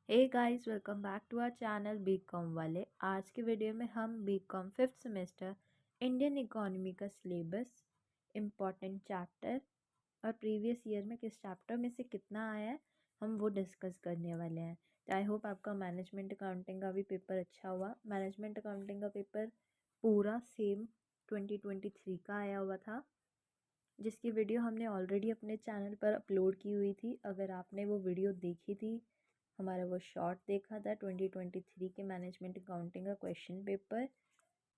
Hey guys, welcome back to our channel BCom वाले। आज के वीडियो में हम BCom 5th semester Indian economy का सिलेबस, इम्पॉर्टेंट चैप्टर और प्रीवियस ईयर में किस चैप्टर में से कितना आया है हम वो डिस्कस करने वाले हैं। तो आई होप आपका मैनेजमेंट अकाउंटिंग का भी पेपर अच्छा हुआ। मैनेजमेंट अकाउंटिंग का पेपर पूरा सेम 2023 का आया हुआ था, जिसकी वीडियो हमने ऑलरेडी अपने चैनल पर अपलोड की हुई थी। अगर आपने वो वीडियो देखी थी, हमारा वो शॉर्ट देखा था 2023 के मैनेजमेंट अकाउंटिंग का क्वेश्चन पेपर,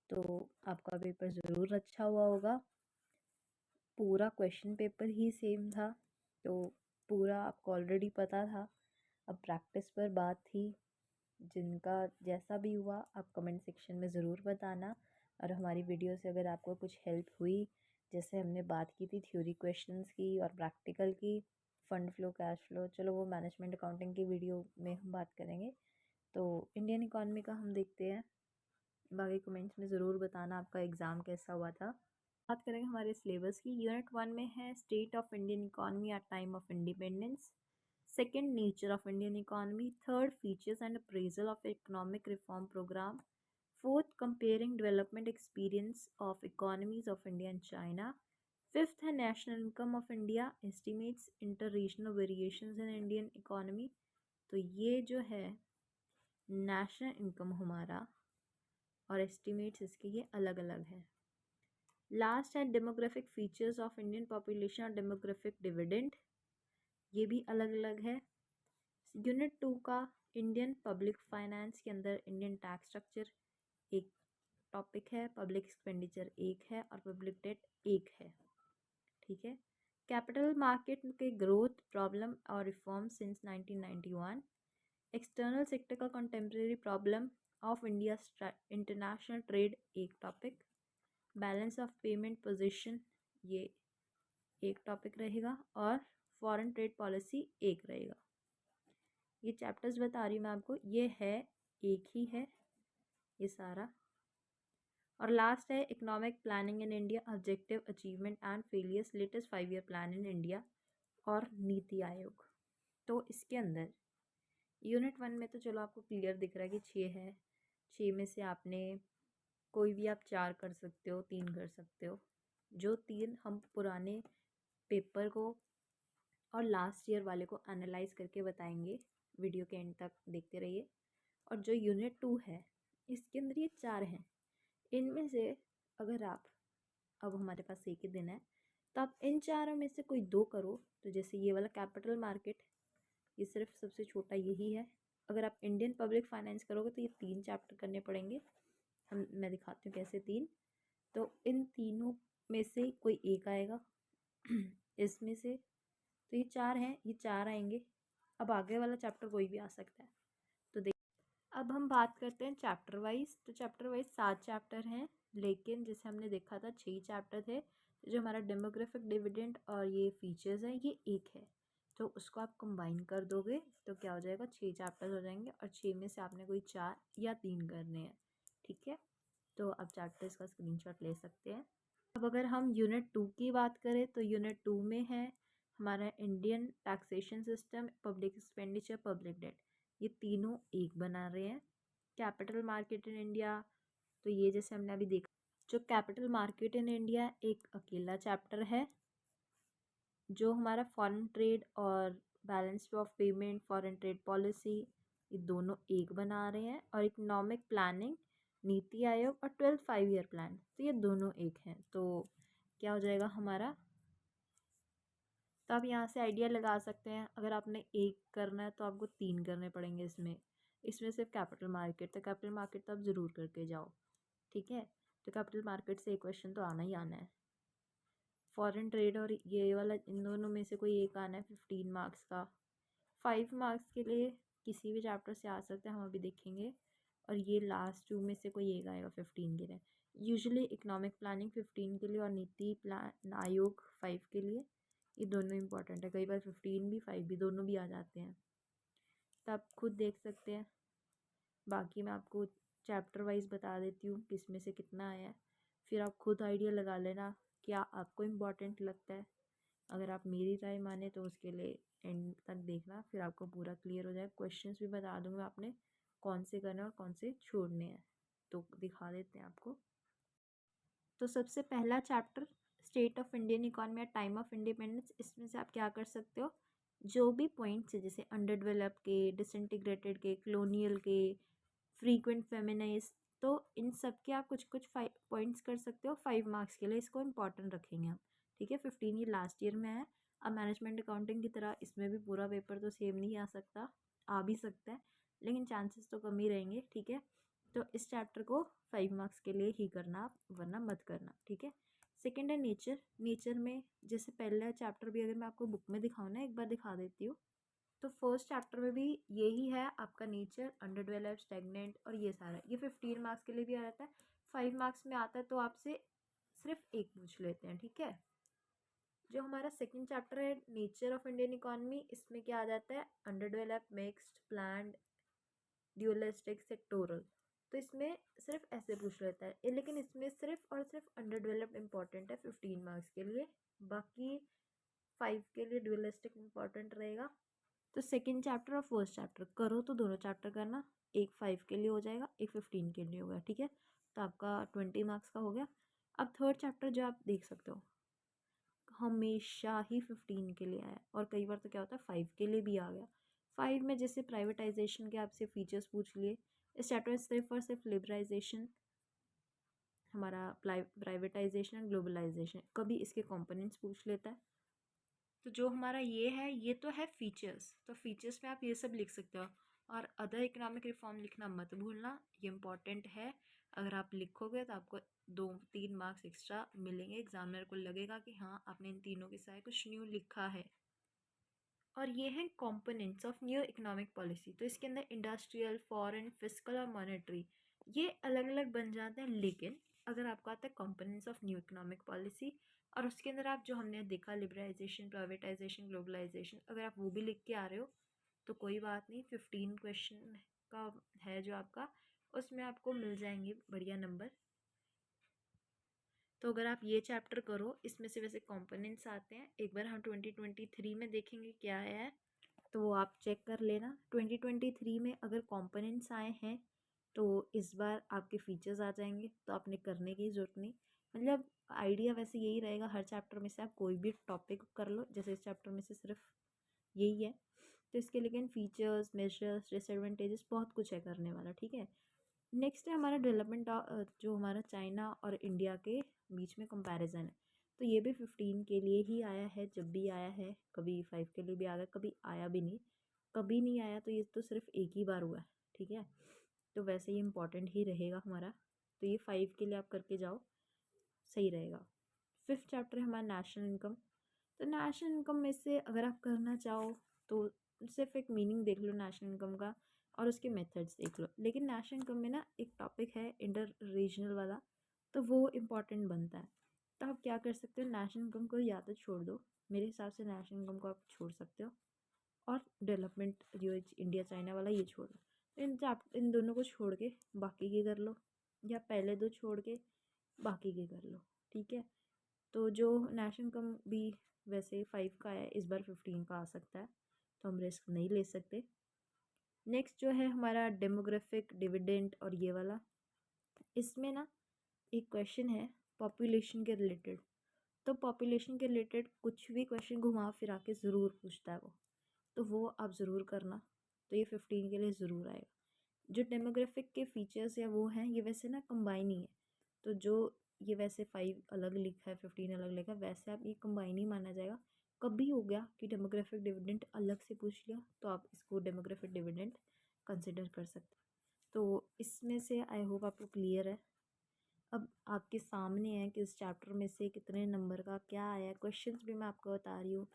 तो आपका पेपर ज़रूर अच्छा हुआ होगा। पूरा क्वेश्चन पेपर ही सेम था, तो पूरा आपको ऑलरेडी पता था। अब प्रैक्टिस पर बात थी। जिनका जैसा भी हुआ आप कमेंट सेक्शन में ज़रूर बताना। और हमारी वीडियो से अगर आपको कुछ हेल्प हुई, जैसे हमने बात की थी थ्योरी क्वेश्चंस की और प्रैक्टिकल की, फंड फ्लो, कैश फ्लो, चलो वो मैनेजमेंट अकाउंटिंग की वीडियो में हम बात करेंगे। तो इंडियन इकॉनमी का हम देखते हैं। बाकी कमेंट्स में ज़रूर बताना आपका एग्ज़ाम कैसा हुआ था। बात करेंगे हमारे सिलेबस की। यूनिट 1 में है state of Indian economy at time of independence. Second, nature of Indian economy. Third, features and appraisal of economic reform programme. Fourth, comparing development experience of economies of India and China. Fifth है national income of India, estimates inter regional variations in Indian economy. तो ये जो है national income हमारा और estimates इसके ये अलग अलग है। लास्ट है demographic features of Indian population और डेमोग्राफिक डिविडेंड, ये भी अलग अलग है। यूनिट 2 का इंडियन पब्लिक फाइनेंस के अंदर इंडियन टैक्स स्ट्रक्चर एक टॉपिक है, पब्लिक एक्सपेंडिचर एक है और पब्लिक डेट एक है। ठीक है। कैपिटल मार्केट के ग्रोथ, प्रॉब्लम और रिफॉर्म सिंस 1991। एक्सटर्नल सेक्टर का contemporary problem of India international trade एक topic. Balance of payment position ये एक टॉपिक रहेगा और फॉरेन ट्रेड पॉलिसी एक रहेगा। ये चैप्टर्स बता रही हूँ मैं आपको, ये है एक ही है ये सारा। और लास्ट है economic planning in India, objective achievement and failures, latest 5 year plan in India और नीति आयोग। तो इसके अंदर यूनिट 1 में तो चलो आपको क्लियर दिख रहा है कि 6 है। 6 में से आपने कोई भी आप 4 कर सकते हो, 3 कर सकते हो। जो 3 हम पुराने पेपर को और लास्ट ईयर वाले को एनालाइज करके बताएंगे, वीडियो के एंड तक देखते रहिए। और जो यूनिट 2 है इसके अंदर ये 4 हैं। इनमें से अगर आप, अब हमारे पास एक ही दिन है, तो आप इन चारों में से कोई 2 करो। तो जैसे ये वाला कैपिटल मार्केट, ये सिर्फ सबसे छोटा यही है। अगर आप इंडियन पब्लिक फाइनेंस करोगे तो ये 3 चैप्टर करने पड़ेंगे। मैं दिखाती हूँ कैसे 3। तो इन तीनों में से कोई एक आएगा इसमें से, तो ये 4 हैं, ये 4 आएंगे। अब आगे वाला चैप्टर कोई भी आ सकता है। तो देख, अब हम बात करते हैं चैप्टर वाइज। तो चैप्टर वाइज 7 चैप्टर हैं, लेकिन जैसे हमने देखा था 6 चैप्टर थे। तो जो हमारा डेमोग्राफिक डिविडेंड और ये फीचर्स है ये एक है, तो उसको आप कंबाइन कर दोगे तो क्या हो जाएगा, 6 चैप्टर हो जाएंगे। और 6 में से आपने कोई 4 या 3 करने हैं। ठीक है, तो आप चैप्टर्स का स्क्रीनशॉट ले सकते हैं। अब अगर हम यूनिट 2 की बात करें तो यूनिट 2 में है हमारा Indian taxation system, public expenditure, public debt, ये तीनों एक बना रहे हैं। कैपिटल मार्केट इन इंडिया, तो ये जैसे हमने अभी देखा, जो कैपिटल मार्केट इन इंडिया एक अकेला चैप्टर है। जो हमारा फॉरेन ट्रेड और balance of payment, foreign trade policy, ये दोनों एक बना रहे हैं। और इकोनॉमिक प्लानिंग, नीति आयोग और 12th 5 ईयर प्लान, तो ये दोनों एक हैं। तो क्या हो जाएगा हमारा, तो आप यहाँ से आइडिया लगा सकते हैं। अगर आपने एक करना है तो आपको 3 करने पड़ेंगे इसमें। इसमें सिर्फ कैपिटल मार्केट, तो कैपिटल मार्केट तो आप ज़रूर करके जाओ। ठीक है, तो कैपिटल मार्केट से एक क्वेश्चन तो आना ही आना है। फॉरेन ट्रेड और ये वाला, इन दोनों में से कोई एक आना है 15 मार्क्स का। 5 मार्क्स के लिए किसी भी चैप्टर से आ सकते हैं, हम अभी देखेंगे। और ये लास्ट 2 में से कोई एक आएगा 15 के लिए। यूजुअली इकोनॉमिक प्लानिंग 15 के लिए और नीति प्लान आयोग 5 के लिए, ये दोनों इंपॉर्टेंट है। कई बार 15 भी 5 भी दोनों भी आ जाते हैं, तो आप खुद देख सकते हैं। बाकी मैं आपको चैप्टर वाइज बता देती हूँ किस में से कितना आया है, फिर आप खुद आइडिया लगा लेना क्या आपको इम्पोर्टेंट लगता है। अगर आप मेरी राय माने तो उसके लिए एंड तक देखना, फिर आपको पूरा क्लियर हो जाएगा। क्वेश्चंस भी बता दूंगा आपने कौन से करने हैं और कौन से छोड़ने हैं। तो दिखा देते हैं आपको। तो सबसे पहला chapter state of Indian economy at time of independence. इसमें से आप क्या कर सकते हो, जो भी पॉइंट्स है जैसे अंडर डेवलप्ड के, डिसइंटीग्रेटेड के, कॉलोनियल के, फ्रीक्वेंट फेमिनाइज, तो इन सब के आप कुछ कुछ पॉइंट्स कर सकते हो 5 मार्क्स के लिए। इसको इम्पॉर्टेंट रखेंगे हम, ठीक है। 15 ये लास्ट ईयर में है। अब मैनेजमेंट अकाउंटिंग की तरह इसमें भी पूरा पेपर तो सेम नहीं आ सकता, आ भी सकता है, लेकिन चांसेस तो कम ही रहेंगे, ठीक है। तो इस चैप्टर को 5 मार्क्स के लिए ही करना आप, वरना मत करना, ठीक है। सेकेंड है नेचर। नेचर में जैसे पहला चैप्टर भी अगर मैं आपको बुक में दिखाऊँ ना, एक बार दिखा देती हूँ। तो फर्स्ट चैप्टर में भी यही है आपका नेचर, अंडर डेवलप्ड, स्टेगनेंट और ये सारा। ये 15 मार्क्स के लिए भी आ जाता है, 5 मार्क्स में आता है तो आपसे सिर्फ एक पूछ लेते हैं, ठीक है। जो हमारा सेकंड चैप्टर है नेचर ऑफ इंडियन इकोनॉमी, इसमें क्या आ जाता है, under developed, mixed, planned, dualistic, sectoral. तो इसमें सिर्फ ऐसे पूछ लेता है, लेकिन इसमें सिर्फ और सिर्फ अंडर डेवलप्ड इंपॉर्टेंट है 15 मार्क्स के लिए, बाकी 5 के लिए ड्यूअलिस्टिक इंपॉर्टेंट रहेगा। तो सेकंड चैप्टर और फर्स्ट चैप्टर करो तो दोनों चैप्टर करना, एक 5 के लिए हो जाएगा, एक 15 के लिए होगा, ठीक है। तो आपका 20 मार्क्स का हो गया। अब थर्ड चैप्टर जो आप देख सकते हो हमेशा ही 15 के लिए आया, और कई बार तो क्या होता है 5 के लिए भी आ गया। 5 में जैसे प्राइवेटाइजेशन के आपसे फीचर्स पूछ लिए। इस चैप्टर में सिर्फ और सिर्फ लिबराइजेशन, हमारा प्राइवेटाइजेशन एंड ग्लोबलाइजेशन, कभी इसके कंपोनेंट्स पूछ लेता है। तो जो हमारा ये है, ये तो है फीचर्स, तो फीचर्स में आप ये सब लिख सकते हो। और अदर इकोनॉमिक रिफॉर्म लिखना मत भूलना, ये इम्पॉर्टेंट है। अगर आप लिखोगे तो आपको 2-3 मार्क्स एक्स्ट्रा मिलेंगे, एग्जामिनर को लगेगा कि हाँ आपने इन तीनों के साथ कुछ न्यू लिखा है। और ये हैं components of new economic policy. तो इसके अंदर इंडस्ट्रियल, फॉरेन, फिस्कल और मॉनेटरी ये अलग अलग बन जाते हैं, लेकिन अगर आपको आता है components of new economic policy और उसके अंदर आप जो हमने देखा लिबराइजेशन, प्राइवेटाइजेशन, ग्लोबलाइजेशन, अगर आप वो भी लिख के आ रहे हो तो कोई बात नहीं, 15 क्वेश्चन का है जो आपका, उसमें आपको मिल जाएंगे बढ़िया नंबर। तो अगर आप ये चैप्टर करो, इसमें से वैसे कंपोनेंट्स आते हैं, एक बार हम 2023 में देखेंगे क्या है, तो वो आप चेक कर लेना। 2023 में अगर कंपोनेंट्स आए हैं तो इस बार आपके फीचर्स आ जाएंगे, तो आपने करने की ज़रूरत नहीं। मतलब आइडिया वैसे यही रहेगा, हर चैप्टर में से आप कोई भी टॉपिक कर लो, जैसे इस चैप्टर में से सिर्फ यही है। तो इसके लेकिन फीचर्स, मेजर्स, डिसएडवांटेजेस बहुत कुछ है करने वाला, ठीक है। नेक्स्ट है हमारा डेवलपमेंट, जो हमारा चाइना और इंडिया के बीच में कंपैरिजन है। तो ये भी 15 के लिए ही आया है, जब भी आया है, कभी 5 के लिए भी आ गया, कभी आया भी नहीं, कभी नहीं आया, तो ये तो सिर्फ एक ही बार हुआ है, ठीक है। तो वैसे ही इम्पॉर्टेंट ही रहेगा हमारा, तो ये 5 के लिए आप करके जाओ, सही रहेगा। फिफ्थ चैप्टर है हमारा नेशनल इनकम। तो नेशनल इनकम में से अगर आप करना चाहो तो सिर्फ एक मीनिंग देख लो नेशनल इनकम का और उसके मेथड्स देख लो, लेकिन नेशनल इनकम में ना एक टॉपिक है इंटर रीजनल वाला, तो वो इम्पॉर्टेंट बनता है। तो आप क्या कर सकते हो, नेशनल इनकम को या तो छोड़ दो, मेरे हिसाब से नेशनल इनकम को आप छोड़ सकते हो, और डेवलपमेंट जो इंडिया चाइना वाला ये छोड़ दो। इन दोनों को छोड़ के बाकी के कर लो, या पहले दो छोड़ के बाकी के कर लो, ठीक है। तो जो नेशनल इनकम भी वैसे 5 का है, इस बार 15 का आ सकता है, तो हम रिस्क नहीं ले सकते। नेक्स्ट जो है हमारा डेमोग्राफिक डिविडेंड और ये वाला, इसमें ना एक क्वेश्चन है पॉपुलेशन के रिलेटेड। तो पॉपुलेशन के रिलेटेड कुछ भी क्वेश्चन घुमा फिरा के ज़रूर पूछता है वो, तो वो आप ज़रूर करना। तो ये 15 के लिए ज़रूर आएगा। जो डेमोग्राफिक के फीचर्स या वो हैं, ये वैसे ना कंबाइन ही है, तो जो ये वैसे 5 अलग लिखा है, 15 अलग लिखा है, वैसे आप ये कंबाइन ही माना जाएगा। कभी हो गया कि डेमोग्राफिक डिविडेंड अलग से पूछ लिया, तो आप इसको डेमोग्राफिक डिविडेंड कंसिडर कर सकते हैं। तो इसमें से आई होप आपको क्लियर है। अब आपके सामने है कि इस चैप्टर में से कितने नंबर का क्या आया है, क्वेश्चंस भी मैं आपको बता रही हूँ।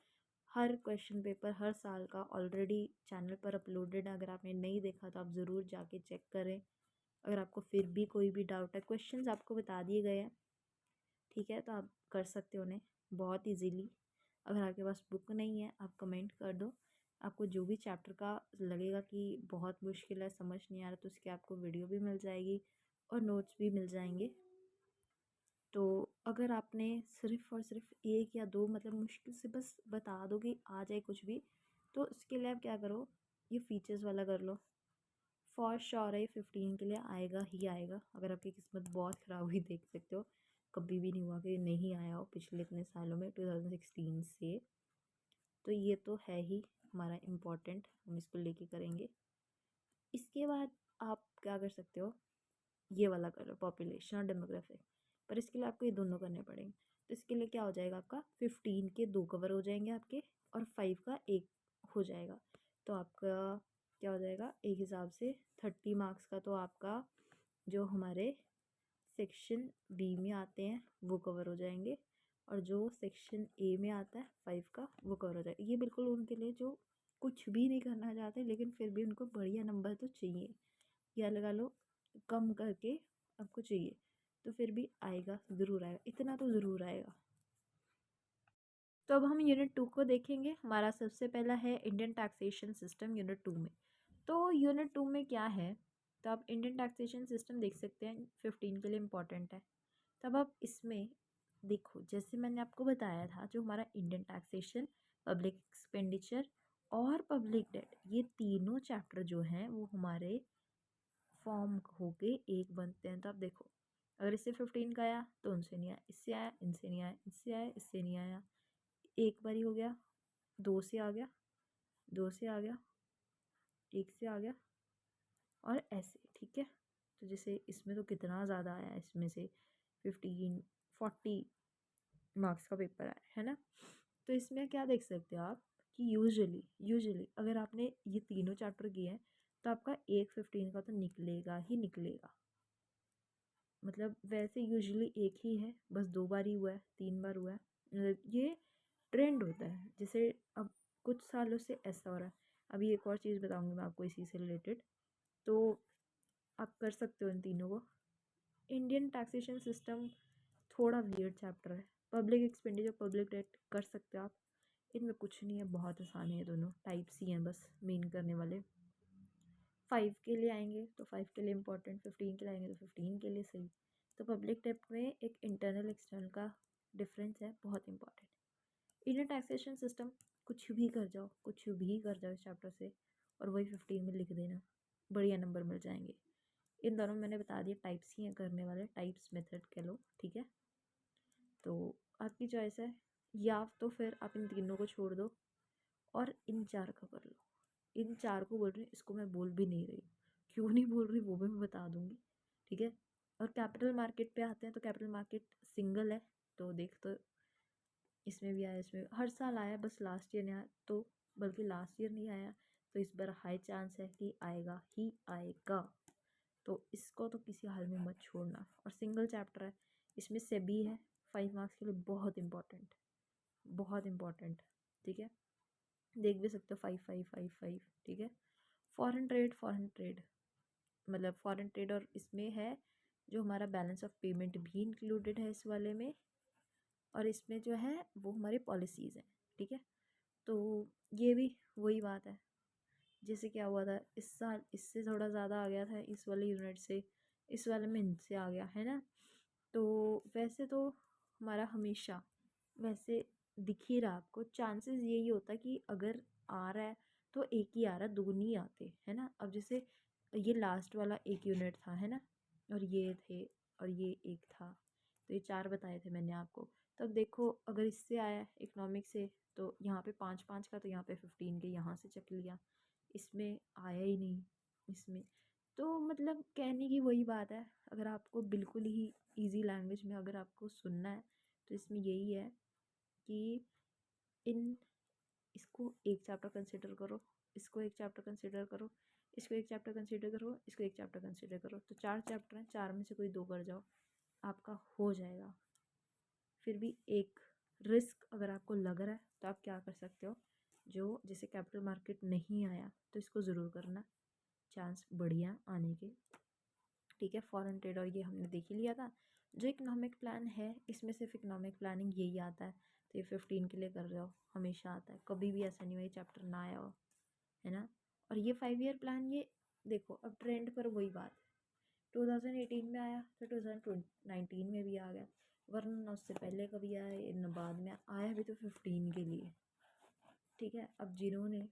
हर क्वेश्चन पेपर हर साल का ऑलरेडी चैनल पर अपलोडेड है, अगर आपने नहीं देखा तो आप ज़रूर जाके चेक करें। अगर आपको फिर भी कोई भी डाउट है, क्वेश्चंस आपको बता दिए गए हैं, ठीक है, तो आप कर सकते हो उन्हें बहुत इजीली। अगर आपके पास बुक नहीं है, आप कमेंट कर दो, आपको जो भी चैप्टर का लगेगा कि बहुत मुश्किल है, समझ नहीं आ रहा, तो उसकी आपको वीडियो भी मिल जाएगी और नोट्स भी मिल जाएंगे। तो अगर आपने सिर्फ और सिर्फ एक या दो मतलब मुश्किल से बस बता दो कि आ जाए कुछ भी, तो इसके लिए आप क्या करो, ये फीचर्स वाला कर लो। फॉर श्योर है 15 के लिए आएगा ही आएगा। अगर आपकी किस्मत बहुत ख़राब हुई देख सकते हो, कभी भी नहीं हुआ कि नहीं आया हो पिछले इतने सालों में 2016 से। तो ये तो है ही हमारा इम्पोर्टेंट, हम इसको लेके करेंगे। इसके बाद आप क्या कर सकते हो, ये वाला करो पॉपुलेशन और डेमोग्राफिक। पर इसके लिए आपको ये दोनों करने पड़ेंगे। तो इसके लिए क्या हो जाएगा, आपका 15 के 2 कवर हो जाएंगे आपके, और 5 का 1 हो जाएगा। तो आपका क्या हो जाएगा, एक हिसाब से 30 मार्क्स का तो आपका जो हमारे सेक्शन बी में आते हैं वो कवर हो जाएंगे, और जो सेक्शन ए में आता है 5 का वो कवर हो जाएगा। ये बिल्कुल उनके लिए जो कुछ भी नहीं करना चाहते लेकिन फिर भी उनको बढ़िया नंबर तो चाहिए, या लगा लो कम करके आपको चाहिए, तो फिर भी आएगा, ज़रूर आएगा, इतना तो ज़रूर आएगा। तो अब हम यूनिट 2 को देखेंगे। हमारा सबसे पहला है इंडियन टैक्सेशन सिस्टम यूनिट 2 में। तो यूनिट 2 में क्या है, तो आप इंडियन टैक्सेशन सिस्टम देख सकते हैं, 15 के लिए इम्पॉर्टेंट है। तब आप इसमें देखो, जैसे मैंने आपको बताया था, जो हमारा इंडियन टैक्सेशन, पब्लिक एक्सपेंडिचर और पब्लिक डेट, ये तीनों चैप्टर जो हैं वो हमारे फॉर्म होके एक बनते हैं। तो आप देखो, अगर इससे 15 का आया तो उनसे नहीं आया, इससे आया इनसे नहीं आया, इससे आया इससे नहीं आया, एक बारी हो गया, 2 से आ गया, 2 से आ गया, 1 से आ गया, और ऐसे, ठीक है। तो जैसे इसमें तो कितना ज़्यादा आया, इसमें से 40 मार्क्स का पेपर आया है ना। तो इसमें क्या देख सकते हो आप कि यूजुअली अगर आपने ये तीनों चैप्टर किए हैं तो आपका एक 15 का तो निकलेगा ही निकलेगा। मतलब वैसे यूजुअली एक ही है, बस 2 बार ही हुआ है, 3 बार हुआ है, मतलब ये ट्रेंड होता है। जैसे अब कुछ सालों से ऐसा हो रहा है। अभी एक और चीज़ बताऊंगी मैं आपको इसी से रिलेटेड, तो आप कर सकते हो इन तीनों को। इंडियन टैक्सेशन सिस्टम थोड़ा वियर्ड चैप्टर है। पब्लिक एक्सपेंडिचर, पब्लिक डेट कर सकते हो आप, इनमें कुछ नहीं है, बहुत आसान है, ये दोनों टाइप्स ही हैं बस मेन करने वाले। 5 के लिए आएंगे तो 5 के लिए इंपॉर्टेंट, 15 के लिए आएंगे तो 15 के लिए सही। तो पब्लिक डेट में एक इंटरनल एक्सटर्नल का डिफरेंस है, बहुत इंपॉर्टेंट। इंडियन टैक्सेशन सिस्टम, कुछ भी कर जाओ, कुछ भी कर जाओ इस चैप्टर से, और वही 15 में लिख देना, बढ़िया नंबर मिल जाएंगे। इन दोनों मैंने बता दिया, टाइप्स ही हैं करने वाले, टाइप्स मेथड कह लो, ठीक है। तो आपकी चॉइस है, या तो फिर आप इन तीनों को छोड़ दो और इन 4 का कर लो। इन 4 को बोल रही हूँ, इसको मैं बोल भी नहीं रही, क्यों नहीं बोल रही वो भी मैं बता दूंगी, ठीक है। और कैपिटल मार्केट पे आते हैं, तो कैपिटल मार्केट सिंगल है, तो देख, तो इसमें भी आया, इसमें हर साल आया, बस लास्ट ईयर नहीं आया, तो बल्कि लास्ट ईयर नहीं आया, तो इस बार हाई चांस है कि आएगा ही आएगा। तो इसको तो किसी हाल में मत छोड़ना। और सिंगल चैप्टर है, इसमें सेबी है, 5 मार्क्स के लिए बहुत इंपॉर्टेंट, बहुत इंपॉर्टेंट, ठीक है। देख भी सकते हो, 5 5 5 5, ठीक है। फॉरेन ट्रेड मतलब फॉरेन ट्रेड, और इसमें है जो हमारा बैलेंस ऑफ पेमेंट भी इंक्लूडेड है इस वाले में, और इसमें जो है वो हमारी पॉलिसीज़ हैं, ठीक है। तो ये भी वही बात है, जैसे क्या हुआ था इस साल, इससे थोड़ा ज़्यादा आ गया था इस वाले यूनिट से, इस वाले में इनसे आ गया है ना। तो वैसे तो हमारा हमेशा वैसे दिख ही रहा आपको, चांसेस यही होता कि अगर आ रहा है तो एक ही आ रहा, दो नहीं आते है ना। अब जैसे ये लास्ट वाला एक यूनिट था है ना, और ये थे, और ये एक था, तो ये 4 बताए थे मैंने आपको। तब देखो अगर इससे आया इकोनॉमिक से, तो यहाँ पे 5 5 का, तो यहाँ पे 15 के यहाँ से चक लिया, इसमें आया ही नहीं इसमें। तो मतलब कहने की वही बात है, अगर आपको बिल्कुल ही इजी लैंग्वेज में अगर आपको सुनना है तो इसमें यही है कि इन इसको एक चैप्टर कंसिडर करो, इसको एक चैप्टर कंसिडर करो, इसको एक चैप्टर कंसिडर करो, इसको एक चैप्टर कंसिडर करो। तो 4 चैप्टर हैं, 4 में से कोई 2 कर जाओ, आपका हो जाएगा। फिर भी एक रिस्क अगर आपको लग रहा है तो आप क्या कर सकते हो, जो जैसे कैपिटल मार्केट नहीं आया तो इसको ज़रूर करना, चांस बढ़िया आने के, ठीक है। फॉरेन ट्रेड और ये हमने देख ही लिया था। जो इकोनॉमिक प्लान है, इसमें सिर्फ इकोनॉमिक प्लानिंग यही आता है, तो ये 15 के लिए कर रहे हो, हमेशा आता है, कभी भी ऐसा नहीं हुआ ये चैप्टर ना आया हो, है ना। और ये 5 ईयर प्लान, ये देखो अब ट्रेंड पर वही बात, 2018 में आया तो 2019 में भी आ गया, वरना उससे पहले कभी आया, न बाद में आया भी तो 15 के लिए, ठीक है। अब जिन्होंने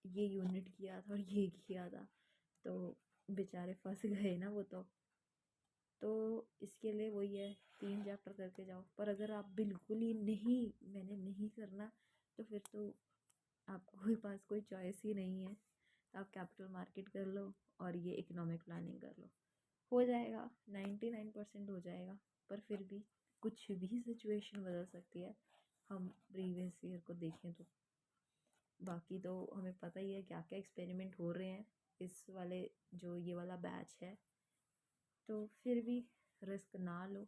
ये यूनिट किया था और ये किया था, तो बेचारे फंस गए ना वो तो इसके लिए वही है, 3 चैप्टर करके जाओ। पर अगर आप बिल्कुल ही नहीं, मैंने नहीं करना, तो फिर तो आपके पास कोई चॉइस ही नहीं है। तो आप कैपिटल मार्केट कर लो और ये इकोनॉमिक प्लानिंग कर लो, हो जाएगा, 99% हो जाएगा। पर फिर भी कुछ भी सिचुएशन बदल सकती है, हम प्रीवियस ईयर को देखें तो। बाकी तो हमें पता ही है क्या क्या एक्सपेरिमेंट हो रहे हैं इस वाले, जो ये वाला बैच है। तो फिर भी रिस्क ना लो।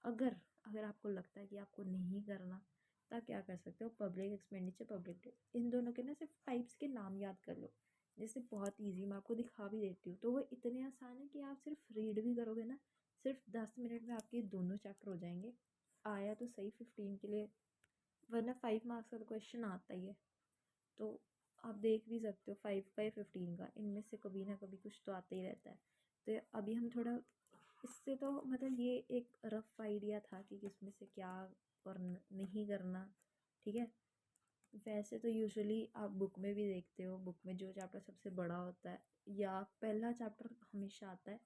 अगर अगर आपको लगता है कि आपको नहीं करना, तब क्या कर सकते हो, पब्लिक एक्सपेंडिचर, पब्लिक डेट, इन दोनों के ना सिर्फ टाइप्स के नाम याद कर लो। जैसे बहुत ईजी, मैं आपको दिखा भी देती हूँ, तो वो इतने आसान है कि आप सिर्फ रीड भी करोगे ना, सिर्फ 10 मिनट में आपके दोनों चैप्टर हो जाएंगे। आया तो सही 15 के लिए, वरना 5 मार्क्स का तो क्वेश्चन आता ही है। तो आप देख भी सकते हो 5 का या 15 का, इनमें से कभी ना कभी कुछ तो आता ही रहता है। तो अभी हम थोड़ा इससे तो मतलब ये एक रफ आइडिया था कि किसमें से क्या और नहीं करना, ठीक है। वैसे तो यूजुअली आप बुक में भी देखते हो, बुक में जो चैप्टर सबसे बड़ा होता है या पहला चैप्टर हमेशा आता है,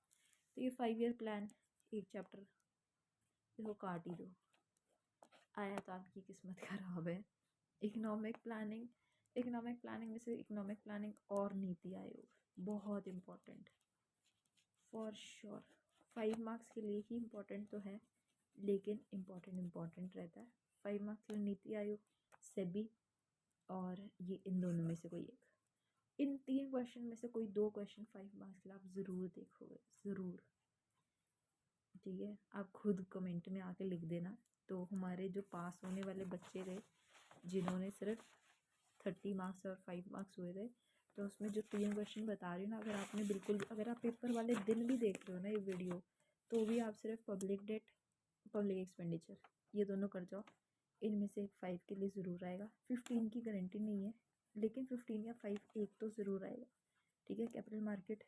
तो ये 5 ईयर प्लान, एक चैप्टर, इसको काट ही दो। आया तो आपकी किस्मत खराब है। इकोनॉमिक प्लानिंग, इकोनॉमिक प्लानिंग में से इकोनॉमिक प्लानिंग और नीति आयोग बहुत इम्पोर्टेंट, फॉर श्योर। 5 मार्क्स के लिए ही इम्पोर्टेंट तो है, लेकिन इम्पोर्टेंट रहता है। 5 मार्क्स के लिए नीति आयोग, सेबी, और ये इन दोनों में से कोई एक, इन 3 क्वेश्चन में से कोई 2 क्वेश्चन 5 मार्क्स के लिए आप ज़रूर देखोगे, ज़रूर। ठीक है, आप खुद कमेंट में आके लिख देना। तो हमारे जो पास होने वाले बच्चे थे, जिन्होंने सिर्फ 30 मार्क्स और 5 मार्क्स हुए थे, तो उसमें जो 3 क्वेश्चन बता रही हूँ ना, अगर आपने बिल्कुल, अगर आप पेपर वाले दिन भी देख रहे हो ना ये वीडियो, तो भी आप सिर्फ पब्लिक डेट, पब्लिक एक्सपेंडिचर, ये दोनों कर जाओ। इनमें से एक 5 के लिए ज़रूर आएगा। 15 की गारंटी नहीं है, लेकिन 15 या 5 एक तो ज़रूर आएगा। ठीक है, कैपिटल मार्केट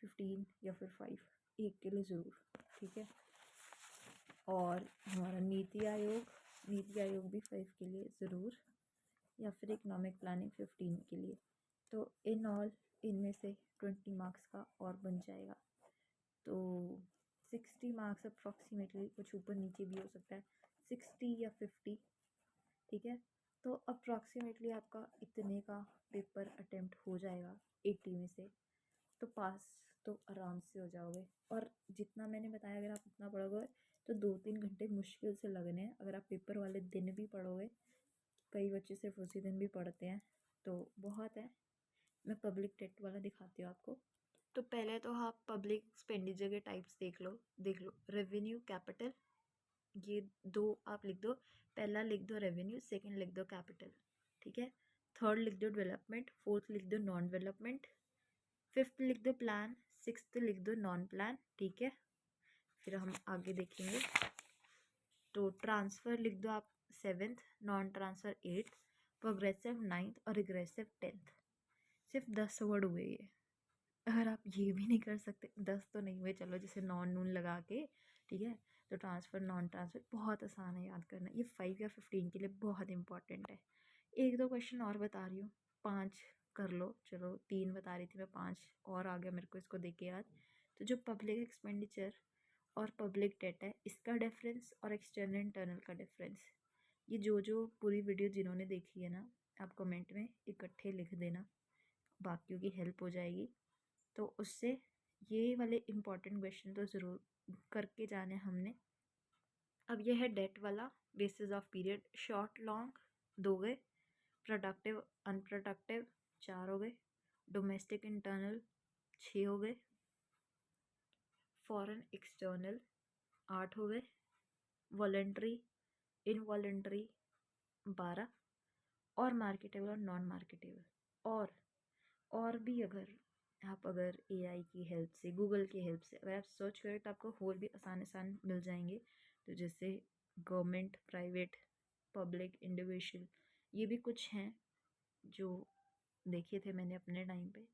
15 या फिर 5, एक के लिए ज़रूर। ठीक है, और हमारा नीति आयोग, नीति आयोग भी 5 के लिए ज़रूर, या फिर इकोनॉमिक प्लानिंग 15 के लिए। तो इन ऑल इनमें से 20 मार्क्स का और बन जाएगा, तो 60 मार्क्स अप्रॉक्सीमेटली, कुछ ऊपर नीचे भी हो सकता है, 60 या 50। ठीक है, तो अप्रॉक्सीमेटली आपका इतने का पेपर अटेम्प्ट हो जाएगा 80 में से, तो पास तो आराम से हो जाओगे। और जितना मैंने बताया, अगर आप उतना पढ़ोगे तो 2-3 घंटे मुश्किल से लगने हैं। अगर आप पेपर वाले दिन भी पढ़ोगे, कई बच्चे सिर्फ उसी दिन भी पढ़ते हैं, तो बहुत है। मैं पब्लिक टेट वाला दिखाती हूँ आपको। तो पहले तो आप पब्लिक एक्सपेंडिचर के टाइप्स देख लो, रेवेन्यू, कैपिटल, ये 2 आप लिख दो। पहला लिख दो रेवेन्यू, सेकंड लिख दो कैपिटल। ठीक है, थर्ड लिख दो डेवलपमेंट, फोर्थ लिख दो नॉन डेवलपमेंट, फिफ्थ लिख दो प्लान, सिक्स्थ लिख दो नॉन प्लान। ठीक है, फिर हम आगे देखेंगे। तो ट्रांसफ़र लिख दो आप 7th, non transfer 8th, progressive 9th और रिग्रेसिव 10th। सिर्फ 10 वर्ड हुए ये। अगर आप ये भी नहीं कर सकते, 10 तो नहीं हुए, चलो जैसे नॉन नून लगा के, ठीक है। तो ट्रांसफ़र, नॉन ट्रांसफ़र बहुत आसान है याद करना, ये 5 या 15 के लिए बहुत इंपॉर्टेंट है। 1-2 क्वेश्चन और बता रही हूँ, 5 कर लो, चलो 3 बता रही थी मैं, 5 और आ गया मेरे को इसको देख के याद। तो जो पब्लिक एक्सपेंडिचर और पब्लिक डेट है, इसका डिफरेंस और एक्सटर्नल इंटरनल का डिफरेंस, ये जो पूरी वीडियो जिन्होंने देखी है ना, आप कमेंट में इकट्ठे लिख देना, बाकियों की हेल्प हो जाएगी। तो उससे ये वाले इम्पॉर्टेंट क्वेश्चन तो ज़रूर करके जाने हमने। अब यह है डेट वाला, basis of period, short long 2 गए, प्रोडक्टिव अनप्रोडक्टिव 4 हो गए, डोमेस्टिक इंटरनल 6 हो गए, फॉरेन एक्सटर्नल 8 हो गए, वॉलेंट्री इनवॉलेंट्री 12, और मार्केटेबल और नॉन मार्केटेबल। और भी अगर एआई की हेल्प से, गूगल की हेल्प से अगर आप सर्च करें, तो आपको और भी आसान मिल जाएंगे। तो जैसे गवर्नमेंट, प्राइवेट, पब्लिक, इंडिविजुअल, ये भी कुछ हैं जो देखे थे मैंने अपने टाइम पे।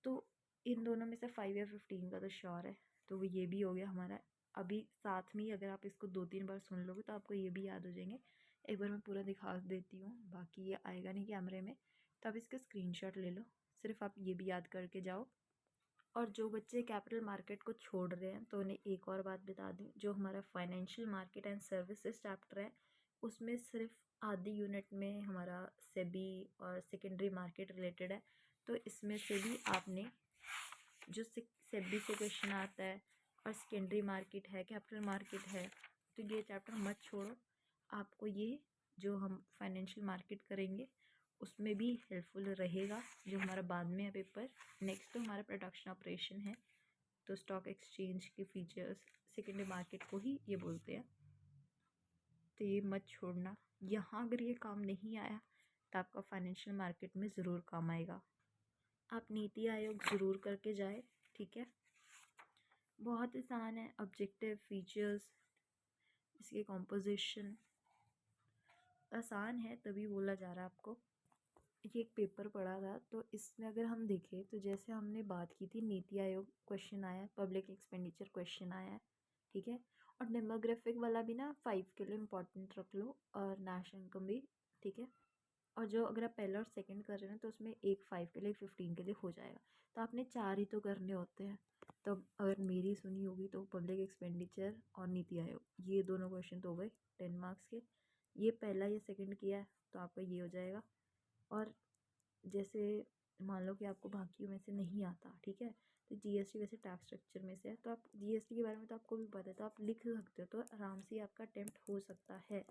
तो इन दोनों में से 5 या 15 का तो श्योर है, तो वो ये भी हो गया हमारा। अभी साथ में ही अगर आप इसको 2-3 बार सुन लोगे, तो आपको ये भी याद हो जाएंगे। एक बार मैं पूरा दिखा देती हूँ, बाकी ये आएगा नहीं कैमरे में। तो आप इसका स्क्रीनशॉट ले लो, सिर्फ आप ये भी याद करके जाओ। और जो बच्चे कैपिटल मार्केट को छोड़ रहे हैं तो उन्हें एक और बात बता दूं, जो हमारा financial market and services chapter है उसमें सिर्फ आधी यूनिट में हमारा सेबी और सेकेंडरी मार्केट रिलेटेड है। तो इसमें से भी आपने जो सेबी से क्वेश्चन आता है और सेकेंडरी मार्केट है, कैपिटल मार्केट है, तो ये चैप्टर मत छोड़ो। आपको ये जो हम फाइनेंशियल मार्केट करेंगे उसमें भी हेल्पफुल रहेगा, जो हमारा बाद में है पेपर। नेक्स्ट तो हमारा प्रोडक्शन ऑपरेशन है, तो स्टॉक एक्सचेंज के फीचर्स सेकेंडरी मार्केट को ही ये बोलते हैं। तो ये मत छोड़ना, यहाँ अगर ये काम नहीं आया तो आपका फाइनेंशियल मार्केट में ज़रूर काम आएगा। आप नीति आयोग ज़रूर करके जाए, ठीक है। बहुत आसान है, ऑब्जेक्टिव, फीचर्स, इसके कॉम्पोजिशन आसान है, तभी बोला जा रहा है आपको। ये एक पेपर पढ़ा था, तो इसमें अगर हम देखें तो जैसे हमने बात की थी नीति आयोग क्वेश्चन आया है, पब्लिक एक्सपेंडिचर क्वेश्चन आया है, ठीक है। और डेमोग्राफिक वाला भी ना 5 के लिए इम्पोर्टेंट रख लो, और नेशनल इनकम भी, ठीक है। और जो अगर आप पहला और सेकंड कर रहे हैं तो उसमें एक 5 के लिए 15 के लिए हो जाएगा। तो आपने 4 ही तो करने होते हैं। तो अगर मेरी सुनी होगी तो पब्लिक एक्सपेंडिचर और नीति आयोग, ये दोनों क्वेश्चन तो हो गए 10 मार्क्स के। ये पहला या सेकंड किया है तो आपका ये हो जाएगा। और जैसे मान लो कि आपको बाकियों में से नहीं आता, ठीक है, तो जीएसटी वैसे टैक्स स्ट्रक्चर में से है, तो आप जीएसटी के बारे में तो आपको भी पता है, तो आप लिख सकते हो, तो आराम से आपका अटेम्प्ट हो सकता है।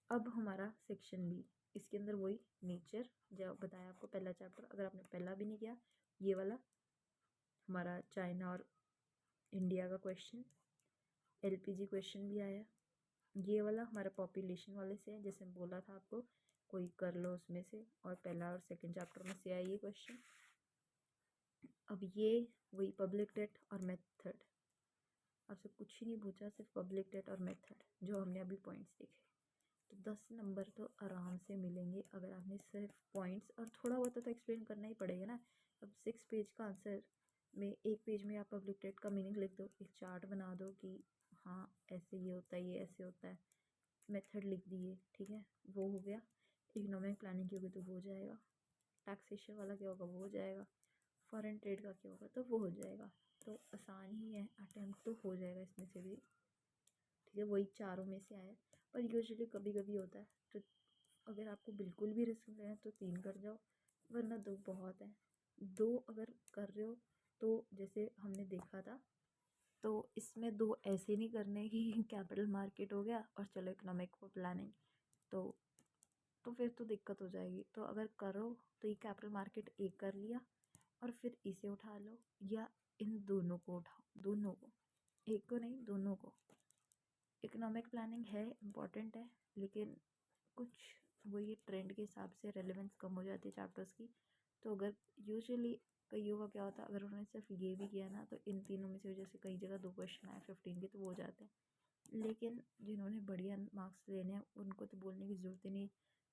अब हमारा सेक्शन बी, इसके अंदर वही नेचर जो बताया आपको पहला चैप्टर, अगर आपने पहला भी नहीं किया, ये वाला हमारा चाइना और इंडिया का क्वेश्चन, एलपीजी क्वेश्चन भी आया। ये वाला हमारा पॉपुलेशन वाले से है, जैसे बोला था आपको कोई कर लो उसमें से, और पहला और सेकंड चैप्टर में से आया ये क्वेश्चन। अब ये वही पब्लिक डेट और मेथड, आपसे कुछ ही नहीं पूछा, सिर्फ पब्लिक डेट और मेथड जो हमने अभी पॉइंट्स देखे। तो 10 नंबर तो आराम से मिलेंगे अगर आपने सिर्फ पॉइंट्स, और थोड़ा बहुत तो एक्सप्लेन करना ही पड़ेगा ना। अब 6 पेज का आंसर में एक पेज में आप पब्लिक डेट का मीनिंग लिख दो, एक चार्ट बना दो कि हाँ ऐसे ये होता है, ये ऐसे होता है, मेथड लिख दिए, ठीक है, वो हो गया। इकोनॉमिक प्लानिंग की होगी तो वो हो जाएगा, टैक्सेशन वाला क्या होगा वो हो जाएगा, फॉरेन ट्रेड का क्या होगा तो वो हो जाएगा। तो आसान ही है, अटेम्प्ट तो हो जाएगा इसमें से भी, ठीक है। वही चारों में से आया, पर यूजुअली कभी कभी होता है। तो अगर आपको बिल्कुल भी रिस्क लेना है तो 3 कर जाओ, वरना 2 बहुत है। 2 अगर कर रहे हो तो जैसे हमने देखा था, तो इसमें 2 ऐसे नहीं करने कि कैपिटल मार्केट हो गया और चलो इकोनॉमिक प्लानिंग, तो फिर तो दिक्कत हो जाएगी। तो अगर करो तो ये कैपिटल मार्केट एक कर लिया और फिर इसे उठा लो, या इन दोनों को उठाओ, दोनों को, एक को नहीं दोनों को। इकोनॉमिक प्लानिंग है इम्पॉर्टेंट है, लेकिन कुछ वही ट्रेंड के हिसाब से रेलेवेंस कम हो जाती है चैप्टर्स की। तो अगर यूजुअली कईयों का क्या होता है, अगर उन्होंने सिर्फ ये भी किया ना, तो इन तीनों में से वजह से कई जगह 2 क्वेश्चन आए 15 के तो वो हो जाते हैं। लेकिन जिन्होंने बढ़िया मार्क्स लेने हैं उनको तो बोलने की ज़रूरत ही नहीं,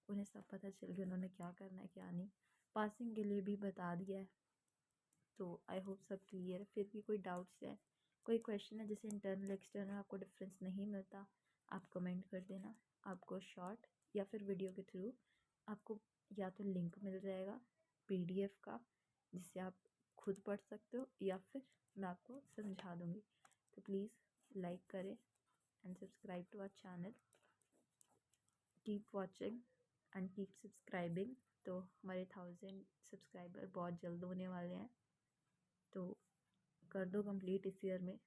उन्हें सब पता चल गया उन्होंने क्या करना है क्या नहीं। पासिंग के लिए भी बता दिया है, तो आई होप सब क्लियर है। फिर भी कोई डाउट्स है, कोई क्वेश्चन है जैसे इंटरनल एक्सटर्नल आपको डिफरेंस नहीं मिलता, आप कमेंट कर देना। आपको शॉर्ट या फिर वीडियो के थ्रू आपको या तो लिंक मिल जाएगा पीडीएफ का, जिससे आप खुद पढ़ सकते हो, या फिर मैं आपको समझा दूँगी। तो प्लीज़ लाइक करें and subscribe to our channel, keep watching and keep subscribing. तो हमारे 1000 सब्सक्राइबर बहुत जल्द होने वाले हैं, तो कर दो कंप्लीट इस ईयर में।